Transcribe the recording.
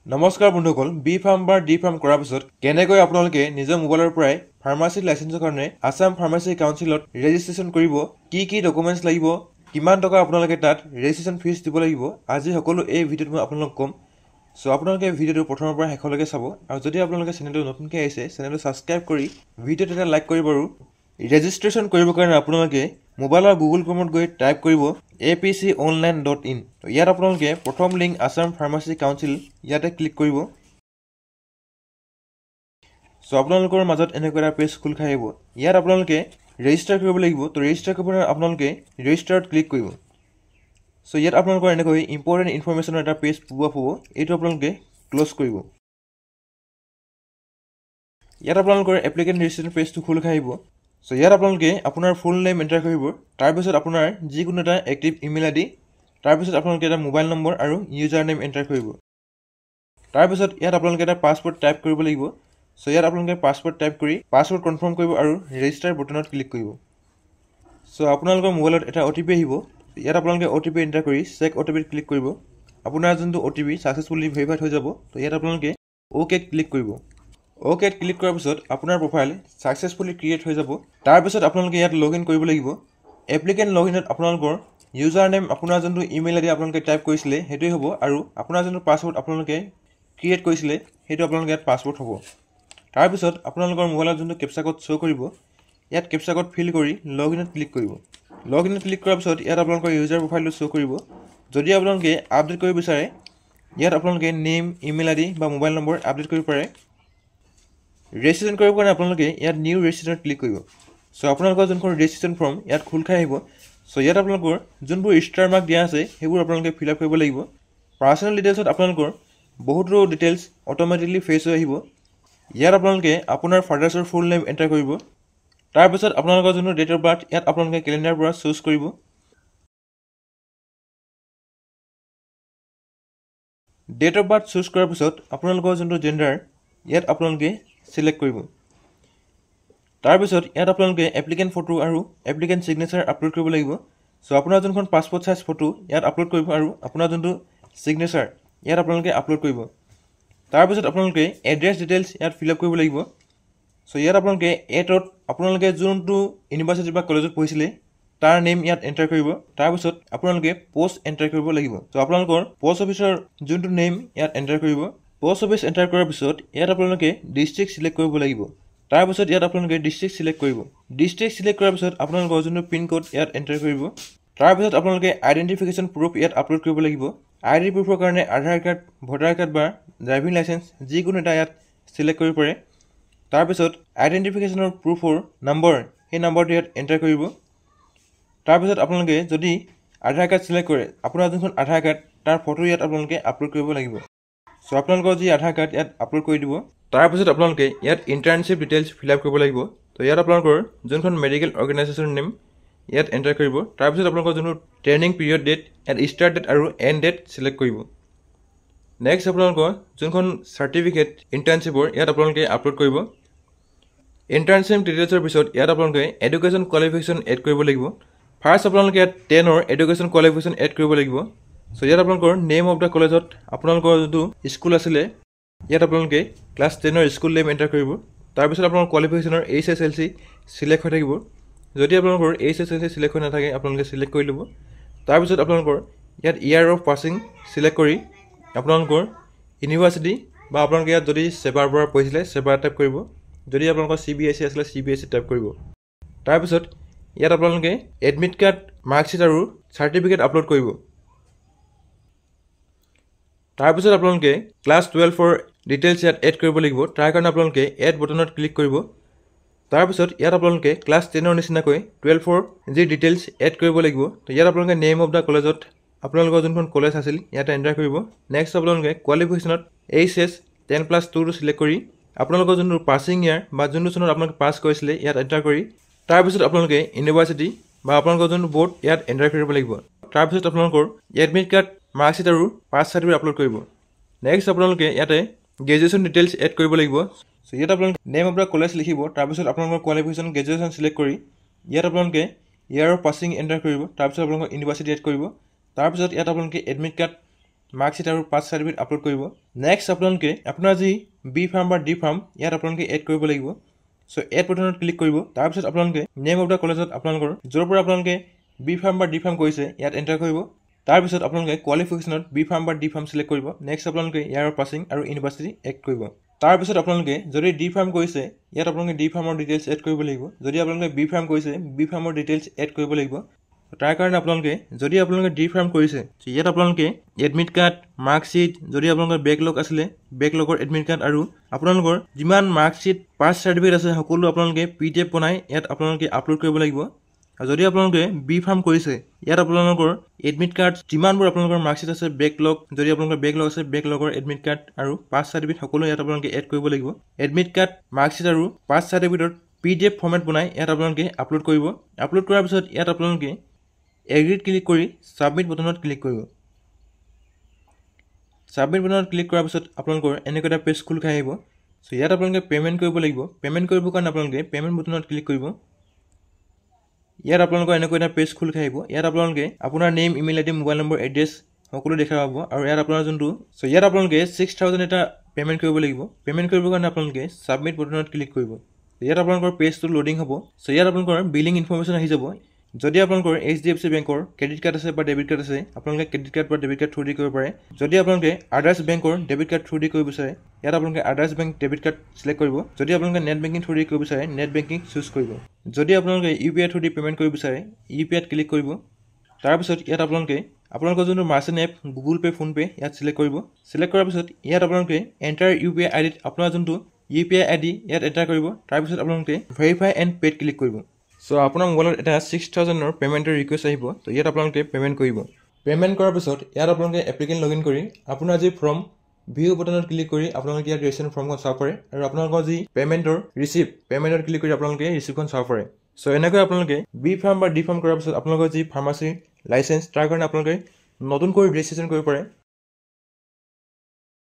নমস্কাৰ বন্ধুসকল B farm বা ডি ফাৰ্ম কৰাৰ পিছত কেনেকৈ আপোনালোকে নিজৰ মোবাইলৰ পৰাই ফাৰ্মাচী লাইসেন্সৰ কাৰণে আসাম ফাৰ্মাচী কাউন্সিলত ৰেজিষ্ট্ৰেচন কৰিব কি ডকুমেন্টছ লাগিব কিমান টকা আপোনালোকে তাত ৰেজিষ্ট্ৰেচন ফিজ দিব লাগিব আজি সকলো এই ভিডিঅ'ত মই আপোনালোকক কম সো আপোনালোকে ভিডিঅ'টো প্ৰথমৰ পৰা শেষলৈকে চাব আৰু যদি আপোনালোকে চেনেলটো নতুনকৈ আহিছে চেনেলটো সাবস্ক্ৰাইব কৰি ভিডিঅ'টো এটা লাইক কৰিব আৰু ৰেজিষ্ট্ৰেচন কৰিবৰ কাৰণে আপোনালোকে মোবাইলৰ গুগল ক্ৰমত গৈ টাইপ কৰিব apconline.in ইয়াত আপোনালোকে প্ৰথম লিংক আসাম ফাৰ্মাচী কাউন্সিল ইয়াতে ক্লিক কৰিব সো আপোনালোকৰ মাজত এনেকৈ এটা পেজ খুল খাই আহিব ইয়াত আপোনালোকে ৰেজিষ্টাৰ কৰিব লাগিব তো ৰেজিষ্টাৰ কৰিবলৈ আপোনালোকে ৰেজিষ্টাৰত ক্লিক কৰিব সো ইয়াত আপোনালোকৰ এনেকৈ ইম্পৰ্টেন্ট ইনফৰমেশনৰ এটা পেজ পোৱা এইটো আপোনালোকে ক্লোজ কৰিব ইয়াত আপোনালোকৰ এপ্লিকেন্ট ৰেজিষ্ট্ৰেচন পেজটো খুল খাই আহিব সো ইয়াত আপোনালোকে আপোনাৰ ফুল নেম এন্টাৰ কৰিব তাৰ পিছত আপোনাৰ যিকোনো এটা এক্টিভ ইমেইল আইডি তাৰ পিছত আপোনালোকে এটা মোবাইল নম্বৰ আৰু ইউজাৰ নেম এন্টাৰ কৰিব তাৰ পিছত ইয়াত আপোনালোকে এটা পাসওয়াৰ্ড টাইপ কৰিব লাগিব সো ইয়াত আপোনালোকে পাসওয়াৰ্ড টাইপ কৰি পাসওয়াৰ্ড কনফাৰ্ম কৰিব আৰু ৰেজিষ্টাৰ বটনত ক্লিক কৰিব সো আপোনালোকৰ মোবাইলত এটা ওটিপি আহিব ইয়াত আপোনালোকে ওটিপি এন্টাৰ কৰি চেক ওটিপিত ক্লিক কৰিব আপোনাৰ যোনটো ওটিপি সাকসেসফুলি ভেৰিফাইড হৈ যাব তো ইয়াত আপোনালোকে ওকে ক্লিক কৰিব ওকে ক্লিক কৰাৰ পিছত আপোনাৰ প্ৰফাইল সাকসেসফুলি ক্ৰিয়েট হৈ যাব তাৰ পিছত আপোনালোকে ইয়াত লগইন কৰিব লাগিব এপ্লিকেন্ট লগইনত আপোনালোকৰ ইউজাৰ নেম আপোনাৰ যোনটো ইমেইল আইডি আপোনালোকে টাইপ কৰিছিলে হেতুই হ'ব আৰু আপোনাৰ যোনটো পাসওয়াৰ্ড আপোনালোকে ক্ৰিয়েট কৰিছিলে হেতু আপোনালোকে ইয়াত পাসওয়াৰ্ড হ'ব তাৰ পিছত আপোনালোকৰ মোবাইলত যোনটো কেপচা কোড শো কৰিব ইয়াত কেপচা কোড ফিল কৰি লগইনত ক্লিক কৰিব লগইনত ক্লিক কৰাৰ পিছত ইয়াত আপোনালোকৰ ইউজাৰ প্ৰফাইলটো শো কৰিব যদি আপোনালোকে আপডেট কৰিব বিচাৰে ইয়াত আপোনালোকে নেম ইমেইল আইডি বা মোবাইল নম্বৰ আপডেট কৰিব পাৰে ৰেজিষ্ট্ৰেচন কৰিবৰ কাৰণে আপোনালোকে ইয়াত নিউ ৰেজিষ্ট্ৰেচন ক্লিক কৰিব সো আপোনালোকৰ যোনখন ৰেজিষ্ট্ৰেচন ফৰ্ম ইয়াত খুল খাই আহিব সো ইয়াত আপোনালোকৰ যোনবোৰ ষ্টাৰ মাৰ্ক দিয়া আছে সেইবোৰ আপোনালোকে ফিল আপ কৰিব লাগিব পাৰ্সোনাল ডিটেইলছত আপোনালোকৰ বহুতো ডিটেইলছ অটোমেটিকলি ফেচ হৈ আহিব ইয়াত আপোনালোকে আপোনাৰ ফাদাৰ্ছৰ ফুল নেম এন্টাৰ কৰিব তাৰ পিছত আপোনালোকৰ যোনটো ডেট অফ বাৰ্থ ইয়াত আপোনালোকে ক্যালেন্ডাৰ পৰা চুজ কৰিব ডেট অফ বাৰ্থ চুজ কৰাৰ পিছত আপোনালোকৰ যোনটো জেন্ডাৰ ইয়াত আপোনালোকে সিলেক্ট কৰিব তাৰ পিছত ইয়াত আপোনালোকে এপ্লিকেন্ট ফটো আৰু এপ্লিকেন্ট সিগনেচাৰ আপলোড কৰিব লাগিব সো আপোনাৰ যোনখন পাসপোৰ্ট সাইজ ফটো ইয়াত আপলোড কৰিব আৰু আপোনাৰ যোনটো সিগনেচাৰ ইয়াত আপোনালোকে আপলোড কৰিব তাৰ পিছত আপোনালোকে এড্ৰেছ ডিটেইলছ ইয়াত ফিল আপ কৰিব লাগিব সো ইয়াত আপোনালোকে এটত আপোনালোকে যোনটো ইউনিভাৰ্সিটি বা কলেজত পঢ়িছিলে তাৰ নেম ইয়াত এন্টাৰ কৰিব তাৰ পিছত আপোনালোকে পোষ্ট এন্টাৰ কৰিব লাগিব সো আপোনালোকৰ পোষ্ট অফিচৰ যোনটো নেম ইয়াত এন্টাৰ কৰিব পোষ্ট অফিচ এন্টাৰ কৰাৰ পিছত ইয়াত আপোনালোকে ডিস্ট্ৰিক্ট সিলেক্ট কৰিব লাগিব তাৰ পিছত ইয়াত আপোনালোকে ডিস্ট্ৰিক্ট সিলেক্ট কৰিব ডিস্ট্ৰিক্ট সিলেক্ট কৰাৰ পিছত আপোনালোকৰ যোনটো পিন কোড ইয়াত এন্টাৰ কৰিব তাৰ পিছত আপোনালোকে আইডেন্টিফিকেশন প্ৰুফ ইয়াত আপলোড কৰিব লাগিব আইডি প্ৰুফৰ কাৰণে আধাৰ কাৰ্ড ভোটাৰ কাৰ্ড বা ড্ৰাইভিং লাইসেন্স যিকোনো এটা ইয়াত সিলেক্ট কৰিব পাৰে তাৰ পিছত আইডেন্টিফিকেশনৰ প্ৰুফৰ নম্বৰ এই নম্বৰটো ইয়াত এন্টাৰ কৰিব তাৰ পিছত আপোনালোকে যদি আধাৰ কাৰ্ড সিলেক্ট কৰে আপোনাৰ যোনখন আধাৰ কাৰ্ড তাৰ ফটো ইয়াত আপোনালোকে আপলোড কৰিব লাগিব সো আপোনালোকৰ যি আধাৰ কাৰ্ড ইয়াত আপলোড কৰি দিব তাৰ পিছত আপোনালোকে ইয়াত ইন্টাৰ্নশিপ ডিটেইলছ ফিল আপ কৰিব লাগিব তো ইয়াত আপোনালোকৰ যোনখন মেডিকেল অৰ্গেনাইজেশ্যনৰ নেম ইয়াত এন্টাৰ কৰিব তাৰ পিছত আপোনালোকৰ যোনটো training period date and start date আৰু এণ্ড ডেট সিলেক্ট কৰিব নেক্সট আপোনালোকৰ যোনখন সাৰ্টিফিকেট ইন্টাৰ্নশিপৰ ইয়াত আপোনালোকে আপলোড কৰিব ইন্টাৰ্নশিপ ডিটেইলছৰ পিছত ইয়াত আপোনালোকে এডুকেশ্যন কোৱালিফিকেশ্যন এড কৰিব লাগিব ফাৰ্স্ট আপোনালোকে ইয়াত 10ৰ এডুকেশ্যন কোৱালিফিকেশ্যন এড কৰিব লাগিব সো ইয়াত আপোনালোকৰ নেম অফ দা কলেজত আপোনালোকৰ যোনটো স্কুল আছিলে ইয়াত আপোনালোকে ক্লাছ 10ৰ স্কুল নেম এন্টাৰ কৰিব তাৰ পিছত আপোনালোকৰ কোৱালিফিকেশ্যনৰ HSLC সিলেক্ট হৈ থাকিব যদি আপোনালোকৰ HSLC সিলেক্ট হৈ নাথাকে আপোনালোকে সিলেক্ট কৰি ল'ব তাৰ পিছত আপোনালোকৰ ইয়াত ইয়াৰ অফ পাছিং সিলেক্ট কৰি আপোনালোকৰ ইউনিভাৰ্সিটি বা আপোনালোকে ইয়াত যদি সেবাৰ পৰা পঢ়িছিলে সেবাৰ টাইপ কৰিব যদি আপোনালোকৰ CBSE আছিলে CBSE টাইপ কৰিব তাৰ পিছত ইয়াত আপোনালোকে এডমিট কাৰ্ড মাৰ্কশিট আৰু সাৰ্টিফিকেট আপলোড কৰিব তাৰ পিছত আপোনালোকে ক্লাছ 12ৰ ডিটেইলছ ইয়াত এড কৰিব লাগিব তাৰ কাৰণে আপোনালোকে এড বটনত ক্লিক কৰিব তাৰ পিছত ইয়াত আপোনালোকে ক্লাছ 10ৰ নিচিনাকৈ 12ৰ যি ডিটেইলছ এড কৰিব লাগিব তো ইয়াত আপোনালোকে নেম অফ দা কলেজত আপোনালোকৰ যোনখন কলেজ আছিল ইয়াত এন্টাৰ কৰিব নেক্সট আপোনালোকে কোৱালিফিকেশ্যনত HS 10+2 টো সিলেক্ট কৰি আপোনালোকৰ যোনটো পাছিং ইয়াৰ বা যোনটো চনত আপোনালোকে পাছ কৰিছিলে ইয়াত এন্টাৰ কৰি তাৰ পিছত আপোনালোকে ইউনিভাৰ্সিটি বা আপোনালোকৰ যোনটো বোৰ্ড ইয়াত এন্টাৰ কৰিব লাগিব তাৰ পিছত আপোনালোকৰ এডমিট কাৰ্ড মাৰ্কশিট আৰু পাছ সাৰ্টিফিকেট আপলোড কৰিব নেক্সট আপোনালোকে ইয়াতে গ্ৰেজুৱেশ্যন ডিটেইলছ এড কৰিব লাগিব সো ইয়াত আপোনালোকে নেম অফ দা কলেজ লিখিব তাৰ পিছত আপোনালোকৰ কোৱালিফিকেশ্যন গ্ৰেজুৱেশ্যন সিলেক্ট কৰি ইয়াত আপোনালোকে ইয়াৰ অফ পাছিং এন্টাৰ কৰিব তাৰ পিছত আপোনালোকৰ ইউনিভাৰ্সিটি এড কৰিব তাৰ পিছত ইয়াত আপোনালোকে এডমিট কাৰ্ড মাৰ্কশ্বিট আৰু পাছ চাৰ্টিফিকেট আপলোড কৰিব নেক্সট আপোনালোকে আপোনাৰ যি বি ফাৰ্ম বা ডি ফাৰ্ম ইয়াত আপোনালোকে এড কৰিব লাগিব সো এড বাটনত ক্লিক কৰিব তাৰপিছত আপোনালোকে নেম অফ দা কলেজত আপোনালোকৰ য'ৰ পৰা আপোনালোকে বি ফাৰ্ম বা ডি ফাৰ্ম কৰিছে ইয়াত এণ্টাৰ কৰিব তাৰপিছত আপোনালোকে কোৱালিফিকেশ্যনত বি ফাৰ্ম বা ডি ফাৰ্ম সিলেক্ট কৰিব নেক্সট আপোনালোকে ইয়াৰ পাছিং আৰু ইউনিভাৰ্চিটি এড কৰিব তাৰপিছত আপোনালোকে যদি ডি ফাৰ্ম কৰিছে ইয়াত আপোনালোকে ডি ফাৰ্মৰ ডিটেইলছ এড কৰিব লাগিব যদি আপোনালোকে বি ফাৰ্ম কৰিছে বি ফাৰ্মৰ ডিটেইলছ এড কৰিব লাগিব তাৰ কাৰণে আপোনালোকে যদি আপোনালোকে ডি ফাৰ্ম কৰিছে ইয়াত আপোনালোকে এডমিট কাৰ্ড মাৰ্কশ্বিট যদি আপোনালোকৰ বেকলগ আছিলে বেকলগৰ এডমিট কাৰ্ড আৰু আপোনালোকৰ যিমান মাৰ্কশ্বিট পাছ চাৰ্টিফিকেট আছে সকলো আপোনালোকে PDF বনাই ইয়াত আপোনালোকে আপলোড কৰিব লাগিব আৰু যদি আপোনালোকে বি ফাৰ্ম কৰিছে ইয়াত আপোনালোকৰ এডমিট কাৰ্ড যিমানবোৰ আপোনালোকৰ মাৰ্কশ্বিট আছে বেকলগ যদি আপোনালোকৰ বেকলগ আছে বেকলগৰ এডমিট কাৰ্ড আৰু পাছ চাৰ্টিফিকেট সকলো ইয়াত আপোনালোকে এড কৰিব লাগিব এডমিট কাৰ্ড মাৰ্কশ্বিট আৰু পাছ চাৰ্টিফিকেটৰ PDF ফৰ্মেট বনাই ইয়াত আপোনালোকে আপলোড কৰিব আপলোড কৰাৰ পিছত ইয়াত আপোনালোকে এগ্ৰিত ক্লিক কৰি সাবমিট বাটনত ক্লিক কৰিব সাবমিট বাটনত ক্লিক কৰাৰ পিছত আপোনালোকৰ এনেকুৱা এটা পেজ খোল খাই আহিব সো ইয়াত আপোনালোকে পেমেন্ট কৰিব লাগিব পেমেন্ট কৰিবৰ কাৰণে আপোনালোকে পেমেন্ট বাটনত ক্লিক কৰিব ইয়াত আপোনালোকৰ এনেকুৱা এটা পেজ খোল খাই আহিব ইয়াত আপোনালোকে আপোনাৰ name email ID mobile number address সকলো দেখা পাব আৰু ইয়াত আপোনাৰ যোনটো সো ইয়াত আপোনালোকে 6000 এটা পেমেন্ট কৰিব লাগিব পেমেন্ট কৰিবৰ কাৰণে আপোনালোকে সাবমিট বাটনত ক্লিক কৰিব ইয়াত আপোনালোকৰ পেজটো লোডিং হ'ব সো ইয়াত আপোনালোকৰ বিলিং ইনফৰমেশ্যন আহি যাব যদি আপোনালোকৰ HDFC বেংকৰ ক্ৰেডিট কাৰ্ড আছে বা ডেবিট কাৰ্ড আছে আপোনালোকে ক্ৰেডিট কাৰ্ড বা ডেবিট কাৰ্ড থ্ৰু দি কৰিব পাৰে যদি আপোনালোকে আদাৰ্স বেংকৰ ডেবিট কাৰ্ড থ্ৰু দি কৰিব বিচাৰে ইয়াত আপোনালোকে আদাৰ্স বেংক ডেবিট কাৰ্ড সিলেক্ট কৰিব যদি আপোনালোকে নেট বেংকিং থ্ৰু দি কৰিব বিচাৰে নেট বেংকিং চুজ কৰিব যদি আপোনালোকে UPI থ্ৰু দি পেমেন্ট কৰিব বিচাৰে UPI ত ক্লিক কৰিব তাৰপিছত ইয়াত আপোনালোকৰ যোনটো merchant app Google Pay PhonePe ইয়াত সিলেক্ট কৰিব সিলেক্ট কৰাৰ পিছত ইয়াত আপোনালোকে এণ্টাৰ UPI ID আপোনাৰ যোনটো UPI ID ইয়াত এণ্টাৰ কৰিব তাৰপিছত আপোনালোকে ভেৰিফাই এণ্ড পেড ক্লিক কৰিব সো আপোনাৰ মোবাইলত এটা 6000 ৰ পেমেন্টৰ ৰিকুৱেষ্ট আহিব তো ইয়াত আপোনালোকে পেমেন্ট কৰিব পেমেন্ট কৰাৰ পিছত ইয়াত আপোনালোকে এপ্লিকেন্ট লগইন কৰি আপোনাৰ যি ফৰ্ম ভিউ বাটনত ক্লিক কৰি আপোনালোকে ইয়াত ৰেজিষ্ট্ৰেচন ফৰ্মখন চাব পাৰে আৰু আপোনালোকৰ যি পেমেন্টৰ ৰিসিপ্ট পেমেন্টত ক্লিক কৰি আপোনালোকে ৰিসিপ্টখন চাব পাৰে সো এনেকৈ আপোনালোকে বি ফাৰ্ম বা ডি ফাৰ্ম কৰাৰ পিছত আপোনালোকৰ যি ফাৰ্মাচী লাইসেন্স তাৰ কাৰণে আপোনালোকে নতুনকৈ ৰেজিষ্ট্ৰেচন কৰিব পাৰে